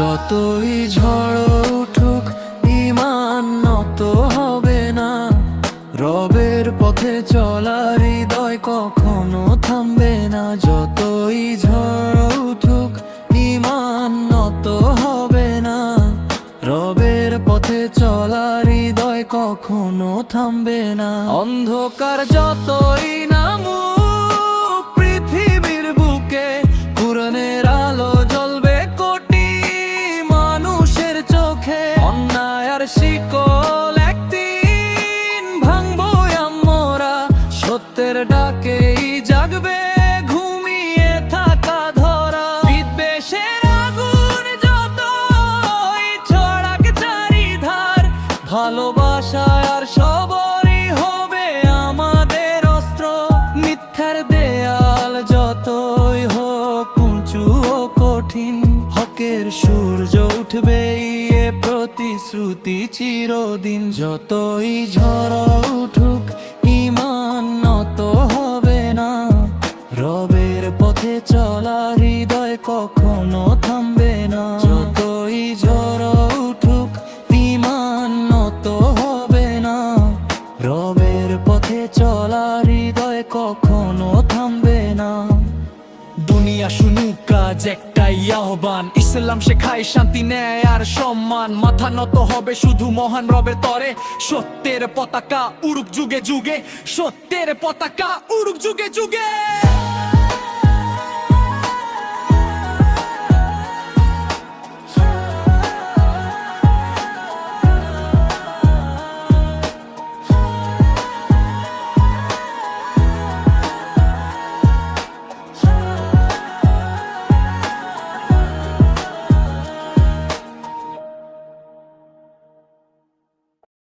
যতই ঝড় উঠুক ঈমান নত হবে না। রবের পথে চলা হৃদয় কখনো থামবে না। যতই ঝড় উঠুক ঈমান নত হবে না। রবের পথে চলা হৃদয় কখনো থামবে না। অন্ধকার যতই নামুক পৃথিবীর বুকে, কুরআনের আলো জ্বলবে কোটি মানুষের চোখে। অন্যায় আর শিকল একদিন ভাঙবো আমরা, সত্যের ডাকেই জাগবে ঘুমিয়ে থাকা ধরা। বিদ্বেষের আগুন যতই ছড়াক চারিধার, ভালোবাসা আর সবরই হবে আমাদের অস্ত্র। মিথ্যার দেয়াল যতই হোক উঁচু ও কঠিন, হকের সূর্য উঠবে এ প্রতিশ্রুতি চিরদিন। যতই ঝড় উঠুক ঈমান নত হবে না। রবের পথে চলা হৃদয় কখনো থামবে না। যতই ঝড় উঠুক ঈমান নত হবে না। রবের পথে চলা হৃদয় কখনো থামবে না। দুনিয়া শুনুক কাজ একটাই আহ্বান, ইসলাম শেখায় শান্তি ন্যায় আর সম্মান। মাথা নত হবে শুধু মহান রবের তরে, সত্যের পতাকা উড়ুক যুগে যুগে, সত্যের পতাকা উড়ুক যুগে যুগে।